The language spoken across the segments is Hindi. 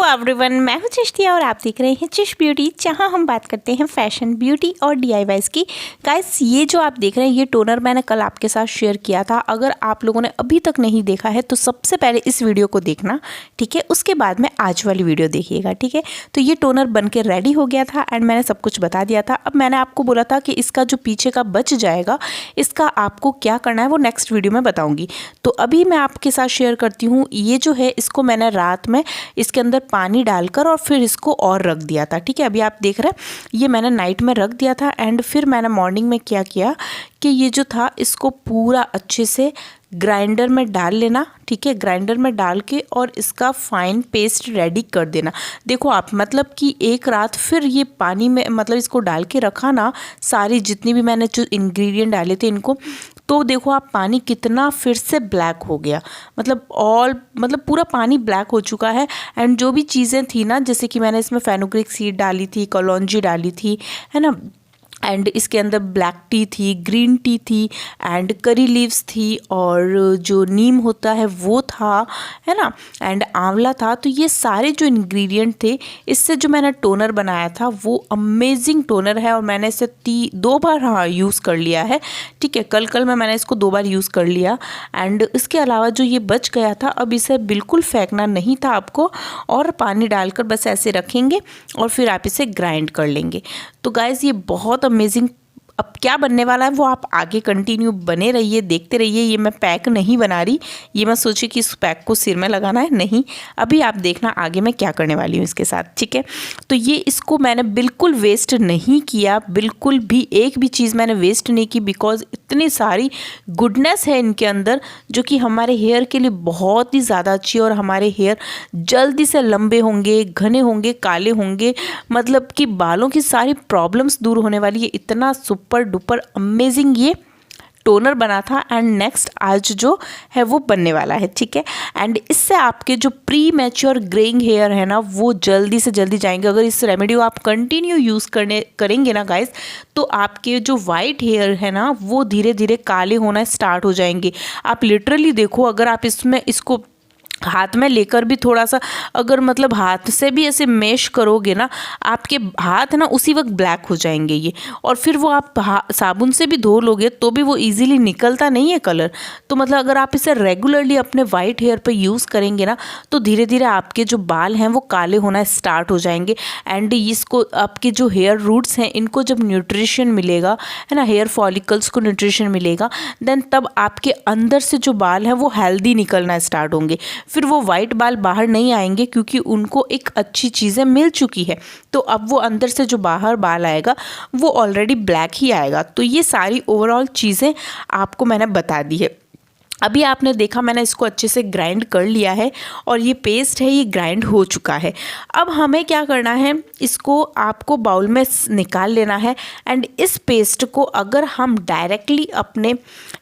एवरीवन, मैं हूं चिश्तिया और आप देख रहे हैं चिश ब्यूटी, जहां हम बात करते हैं फैशन, ब्यूटी और DIYs की। गाइस, ये जो आप देख रहे हैं ये टोनर मैंने कल आपके साथ शेयर किया था। अगर आप लोगों ने अभी तक नहीं देखा है तो सबसे पहले इस वीडियो को देखना, ठीक है। उसके बाद में आज वाली वीडियो देखिएगा, ठीक है। तो ये टोनर बन के रेडी हो गया था एंड मैंने सब कुछ बता दिया था। अब मैंने आपको बोला था कि इसका जो पीछे का बच जाएगा, इसका आपको क्या करना है वो नेक्स्ट वीडियो में बताऊँगी। तो अभी मैं आपके साथ शेयर करती हूँ। ये जो है इसको मैंने रात में इसके अंदर पानी डालकर और फिर इसको और रख दिया था, ठीक है। अभी आप देख रहे हैं ये मैंने नाइट में रख दिया था एंड फिर मैंने मॉर्निंग में क्या किया कि ये जो था इसको पूरा अच्छे से ग्राइंडर में डाल लेना, ठीक है। ग्राइंडर में डाल के और इसका फाइन पेस्ट रेडी कर देना। देखो आप, मतलब कि एक रात फिर ये पानी में मतलब इसको डाल के रखा ना, सारी जितनी भी मैंने जो इंग्रेडिएंट डाले थे इनको, तो देखो आप पानी कितना फिर से ब्लैक हो गया, मतलब पूरा पानी ब्लैक हो चुका है। एंड जो भी चीज़ें थी ना, जैसे कि मैंने इसमें फेनुग्रीक सीड डाली थी, कलौंजी डाली थी, है ना, एंड इसके अंदर ब्लैक टी थी, ग्रीन टी थी एंड करी लीव्स थी और जो नीम होता है वो था, है ना, एंड आंवला था। तो ये सारे जो इंग्रेडिएंट थे, इससे जो मैंने टोनर बनाया था वो अमेजिंग टोनर है और मैंने इसे 2 बार यूज़ कर लिया है, ठीक है। कल में मैंने इसको 2 बार यूज़ कर लिया। एंड इसके अलावा जो ये बच गया था, अब इसे बिल्कुल फेंकना नहीं था आपको, और पानी डालकर बस ऐसे रखेंगे और फिर आप इसे ग्राइंड कर लेंगे। तो गाइज़, ये बहुत अमेजिंग अब क्या बनने वाला है वो आप आगे कंटिन्यू बने रहिए, देखते रहिए। ये मैं पैक नहीं बना रही, ये मैं सोची कि इस पैक को सिर में लगाना है, नहीं। अभी आप देखना आगे मैं क्या करने वाली हूँ इसके साथ, ठीक है। तो ये इसको मैंने बिल्कुल वेस्ट नहीं किया, बिल्कुल भी एक भी चीज़ मैंने वेस्ट नहीं की, बिकॉज इतनी सारी गुडनेस है इनके अंदर जो कि हमारे हेयर के लिए बहुत ही ज़्यादा अच्छी है और हमारे हेयर जल्दी से लंबे होंगे, घने होंगे, काले होंगे, मतलब कि बालों की सारी प्रॉब्लम्स दूर होने वाली है। इतना सुपर डुपर अमेजिंग ये टोनर बना था एंड नेक्स्ट आज जो है वो बनने वाला है, ठीक है। एंड इससे आपके जो प्री मैच्योर ग्रेइंग हेयर है ना, वो जल्दी से जल्दी जाएंगे। अगर इस रेमेडी को आप कंटिन्यू यूज़ करेंगे ना गाइस, तो आपके जो वाइट हेयर है ना वो धीरे धीरे काले होना स्टार्ट हो जाएंगे। आप लिटरली देखो, अगर आप इसको हाथ में लेकर भी थोड़ा सा अगर मतलब हाथ से भी ऐसे मैश करोगे ना, आपके हाथ ना उसी वक्त ब्लैक हो जाएंगे ये, और फिर वो आप साबुन से भी धो लोगे तो भी वो इजीली निकलता नहीं है कलर। तो मतलब अगर आप इसे रेगुलरली अपने वाइट हेयर पे यूज़ करेंगे ना, तो धीरे धीरे आपके जो बाल हैं वो काले होना स्टार्ट हो जाएंगे। एंड इसको आपके जो हेयर रूट्स हैं इनको जब न्यूट्रिशन मिलेगा, है ना, हेयर फॉलिकल्स को न्यूट्रिशन मिलेगा, देन तब आपके अंदर से जो बाल हैं वो हेल्दी निकलना स्टार्ट होंगे। फिर वो वाइट बाल बाहर नहीं आएंगे क्योंकि उनको एक अच्छी चीज़ें मिल चुकी है। तो अब वो अंदर से जो बाहर बाल आएगा वो ऑलरेडी ब्लैक ही आएगा। तो ये सारी ओवरऑल चीज़ें आपको मैंने बता दी है। अभी आपने देखा मैंने इसको अच्छे से ग्राइंड कर लिया है और ये पेस्ट है, ये ग्राइंड हो चुका है। अब हमें क्या करना है, इसको आपको बाउल में निकाल लेना है। एंड इस पेस्ट को अगर हम डायरेक्टली अपने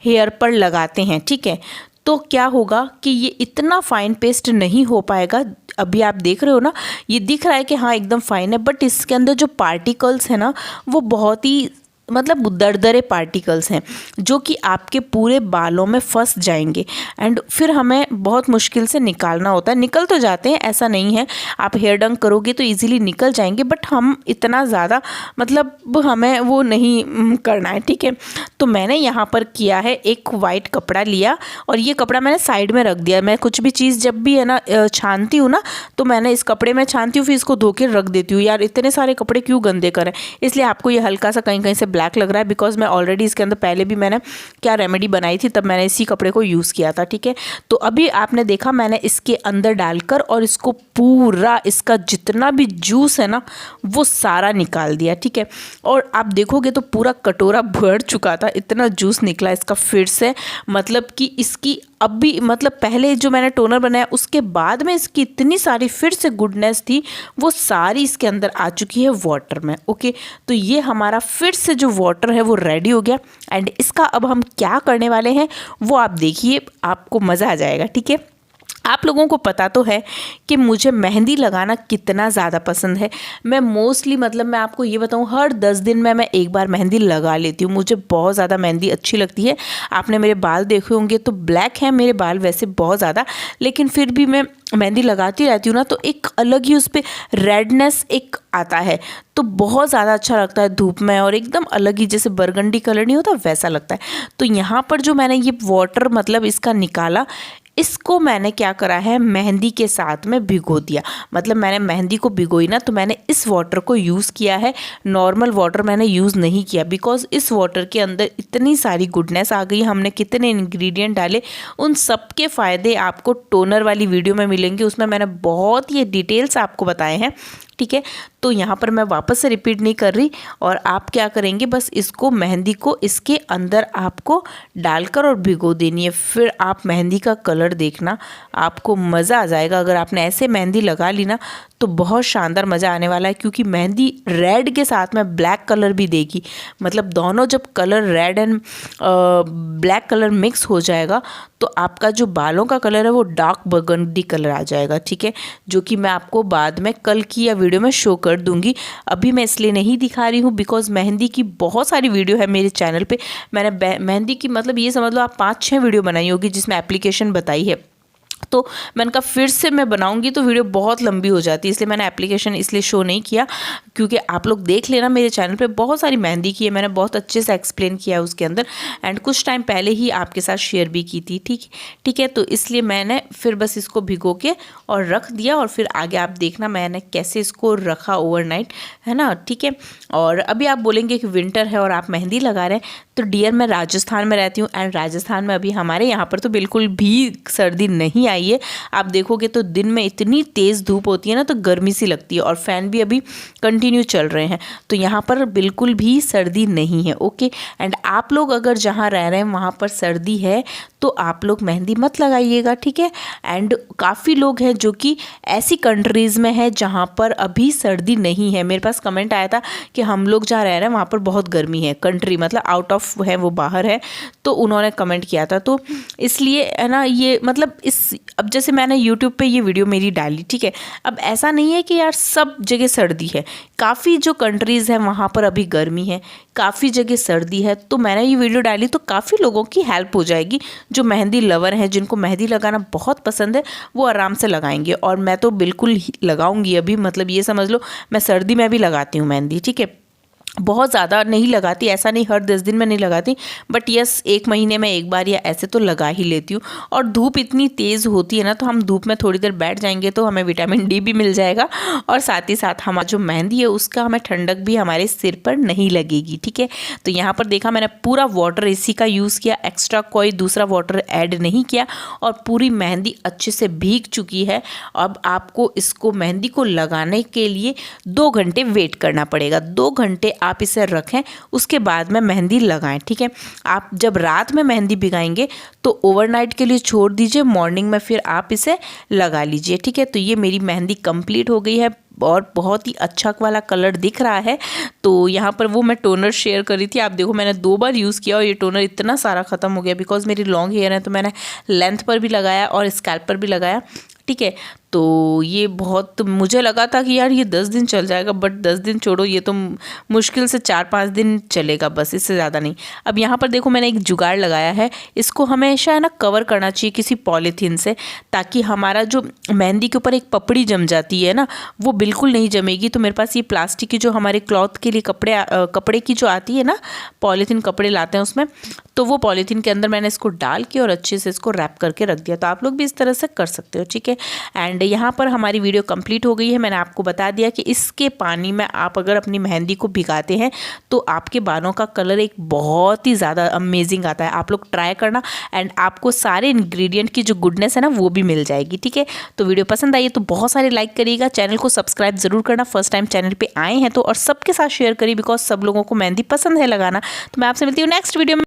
हेयर पर लगाते हैं, ठीक है, तो क्या होगा कि ये इतना फाइन पेस्ट नहीं हो पाएगा। अभी आप देख रहे हो ना, ये दिख रहा है कि हाँ एकदम फाइन है, बट इसके अंदर जो पार्टिकल्स है ना वो बहुत ही मतलब दरदरे पार्टिकल्स हैं जो कि आपके पूरे बालों में फंस जाएंगे एंड फिर हमें बहुत मुश्किल से निकालना होता है। निकल तो जाते हैं, ऐसा नहीं है, आप हेयर डंक करोगे तो इजीली निकल जाएंगे, बट हम इतना ज़्यादा मतलब हमें वो नहीं करना है, ठीक है। तो मैंने यहाँ पर किया है, एक वाइट कपड़ा लिया और ये कपड़ा मैंने साइड में रख दिया। मैं कुछ भी चीज़ जब भी है ना छानती हूँ ना, तो मैंने इस कपड़े में छानती हूँ, फिर इसको धो के रख देती हूँ। यार इतने सारे कपड़े क्यों गंदे करें, इसलिए आपको ये हल्का सा कहीं कहीं से ब्लैक लग रहा है, बिकॉज मैं ऑलरेडी इसके अंदर पहले भी मैंने क्या रेमेडी बनाई थी, तब मैंने इसी कपड़े को यूज़ किया था, ठीक है। तो अभी आपने देखा मैंने इसके अंदर डालकर और इसको पूरा इसका जितना भी जूस है ना वो सारा निकाल दिया, ठीक है। और आप देखोगे तो पूरा कटोरा भर चुका था, इतना जूस निकला इसका फिर से। मतलब कि इसकी अभी मतलब पहले जो मैंने टोनर बनाया उसके बाद में इसकी इतनी सारी फिर से गुडनेस थी, वो सारी इसके अंदर आ चुकी है वाटर में, ओके। तो ये हमारा फिर से जो वाटर है वो रेडी हो गया। एंड इसका अब हम क्या करने वाले हैं वो आप देखिए, आपको मज़ा आ जाएगा, ठीक है। आप लोगों को पता तो है कि मुझे मेहंदी लगाना कितना ज़्यादा पसंद है। मैं मोस्टली मतलब मैं आपको ये बताऊँ, हर 10 दिन में मैं एक बार मेहंदी लगा लेती हूँ। मुझे बहुत ज़्यादा मेहंदी अच्छी लगती है। आपने मेरे बाल देखे होंगे तो ब्लैक है मेरे बाल वैसे बहुत ज़्यादा, लेकिन फिर भी मैं मेहंदी लगाती रहती हूँ ना, तो एक अलग ही उस पर रेडनेस एक आता है, तो बहुत ज़्यादा अच्छा लगता है धूप में, और एकदम अलग ही जैसे बरगंडी कलर नहीं होता वैसा लगता है। तो यहाँ पर जो मैंने ये वाटर मतलब इसका निकाला, इसको मैंने क्या करा है, मेहंदी के साथ में भिगो दिया। मतलब मैंने मेहंदी को भिगोई ना, तो मैंने इस वाटर को यूज़ किया है, नॉर्मल वाटर मैंने यूज़ नहीं किया, बिकॉज इस वाटर के अंदर इतनी सारी गुडनेस आ गई। हमने कितने इंग्रेडिएंट डाले, उन सब के फ़ायदे आपको टोनर वाली वीडियो में मिलेंगे, उसमें मैंने बहुत ये डिटेल्स आपको बताए हैं। ठीक है, तो यहाँ पर मैं वापस से रिपीट नहीं कर रही, और आप क्या करेंगे, बस इसको मेहंदी को इसके अंदर आपको डालकर और भिगो देनी है। फिर आप मेहंदी का कलर देखना, आपको मज़ा आ जाएगा। अगर आपने ऐसे मेहंदी लगा ली ना तो बहुत शानदार मज़ा आने वाला है, क्योंकि मेहंदी रेड के साथ में ब्लैक कलर भी देगी। मतलब दोनों जब colour red and black colour mix हो जाएगा तो आपका जो बालों का कलर है वो डार्क बर्गंडी कलर आ जाएगा। ठीक है, जो कि मैं आपको बाद में कल की या वीडियो में शो कर दूंगी। अभी मैं इसलिए नहीं दिखा रही हूँ बिकॉज मेहंदी की बहुत सारी वीडियो है मेरे चैनल पे। मैंने मेहंदी की मतलब ये समझ लो आप 5-6 वीडियो बनाई होगी जिसमें एप्लीकेशन बताई है। तो मैंने कहा फिर से मैं बनाऊंगी तो वीडियो बहुत लंबी हो जाती है, इसलिए मैंने एप्लीकेशन इसलिए शो नहीं किया, क्योंकि आप लोग देख लेना मेरे चैनल पे बहुत सारी मेहंदी की है, मैंने बहुत अच्छे से एक्सप्लेन किया है उसके अंदर, एंड कुछ टाइम पहले ही आपके साथ शेयर भी की थी। ठीक है, तो इसलिए मैंने फिर बस इसको भिगो के और रख दिया, और फिर आगे आप देखना मैंने कैसे इसको रखा ओवरनाइट, है ना। ठीक है, और अभी आप बोलेंगे कि विंटर है और आप मेहंदी लगा रहे हैं, तो डियर मैं राजस्थान में रहती हूँ, एंड राजस्थान में अभी हमारे यहाँ पर तो बिल्कुल भी सर्दी नहीं आई है। आप देखोगे तो दिन में इतनी तेज़ धूप होती है ना, तो गर्मी सी लगती है, और फ़ैन भी अभी कंटिन्यू चल रहे हैं, तो यहाँ पर बिल्कुल भी सर्दी नहीं है। ओके, एंड आप लोग अगर जहाँ रह रहे हैं वहाँ पर सर्दी है तो आप लोग मेहंदी मत लगाइएगा। ठीक है, एंड काफ़ी लोग हैं जो कि ऐसी कंट्रीज़ में है जहाँ पर अभी सर्दी नहीं है। मेरे पास कमेंट आया था कि हम लोग जहाँ रह रहे हैं वहाँ पर बहुत गर्मी है, कंट्री मतलब आउट ऑफ है, वो बाहर है, तो उन्होंने कमेंट किया था, तो इसलिए है ना ये मतलब अब जैसे मैंने यूट्यूब पे ये वीडियो मेरी डाली, ठीक है, अब ऐसा नहीं है कि यार सब जगह सर्दी है, काफ़ी जो कंट्रीज़ हैं वहाँ पर अभी गर्मी है, काफ़ी जगह सर्दी है, तो मैंने ये वीडियो डाली तो काफ़ी लोगों की हेल्प हो जाएगी। जो मेहंदी लवर हैं, जिनको मेहंदी लगाना बहुत पसंद है, वो आराम से लगाएंगे, और मैं तो बिल्कुल ही लगाऊंगी अभी, मतलब ये समझ लो मैं सर्दी में भी लगाती हूँ मेहंदी। ठीक है, बहुत ज़्यादा नहीं लगाती, ऐसा नहीं हर 10 दिन में नहीं लगाती, बट यस 1 महीने में एक बार या ऐसे तो लगा ही लेती हूँ। और धूप इतनी तेज़ होती है ना, तो हम धूप में थोड़ी देर बैठ जाएंगे तो हमें विटामिन डी भी मिल जाएगा, और साथ ही साथ हमारा जो मेहंदी है उसका हमें ठंडक भी हमारे सिर पर नहीं लगेगी। ठीक है, तो यहाँ पर देखा मैंने पूरा वाटर इसी का यूज़ किया, एक्स्ट्रा कोई दूसरा वाटर ऐड नहीं किया, और पूरी मेहंदी अच्छे से भीग चुकी है। अब आपको इसको मेहंदी को लगाने के लिए 2 घंटे वेट करना पड़ेगा। 2 घंटे आप इसे रखें, उसके बाद में मेहंदी लगाएं। ठीक है, आप जब रात में मेहंदी भिगाएंगे तो ओवरनाइट के लिए छोड़ दीजिए, मॉर्निंग में फिर आप इसे लगा लीजिए। ठीक है, तो ये मेरी मेहंदी कंप्लीट हो गई है और बहुत ही अच्छा वाला कलर दिख रहा है। तो यहाँ पर वो मैं टोनर शेयर करी थी, आप देखो मैंने 2 बार यूज़ किया और ये टोनर इतना सारा ख़त्म हो गया, बिकॉज मेरी लॉन्ग हेयर है तो मैंने लेंथ पर भी लगाया और स्कैल्प पर भी लगाया। ठीक है, तो ये बहुत मुझे लगा था कि यार ये 10 दिन चल जाएगा, बट 10 दिन छोड़ो, ये तो मुश्किल से 4-5 दिन चलेगा बस, इससे ज़्यादा नहीं। अब यहाँ पर देखो मैंने एक जुगाड़ लगाया है, इसको हमेशा है ना कवर करना चाहिए किसी पॉलीथीन से, ताकि हमारा जो मेहंदी के ऊपर एक पपड़ी जम जाती है ना, वो बिल्कुल नहीं जमेगी। तो मेरे पास ये प्लास्टिक की जो हमारे क्लॉथ के लिए कपड़े की जो आती है ना, पॉलीथीन कपड़े लाते हैं उसमें, तो वो पॉलीथीन के अंदर मैंने इसको डाल के और अच्छे से इसको रैप करके रख दिया। तो आप लोग भी इस तरह से कर सकते हो। ठीक है, एंड यहाँ पर हमारी वीडियो कंप्लीट हो गई है। मैंने आपको बता दिया कि इसके पानी में आप अगर अपनी मेहंदी को भिगाते हैं तो आपके बालों का कलर एक बहुत ही ज़्यादा अमेजिंग आता है। आप लोग ट्राई करना, एंड आपको सारे इंग्रेडिएंट की जो गुडनेस है ना वो भी मिल जाएगी। ठीक है, तो वीडियो पसंद आई तो बहुत सारे लाइक करिएगा, चैनल को सब्सक्राइब ज़रूर करना, फर्स्ट टाइम चैनल पर आए हैं तो, और सबके साथ शेयर करिए, बिकॉज सब लोगों को मेहंदी पसंद है लगाना। तो मैं आपसे मिलती हूँ नेक्स्ट वीडियो में।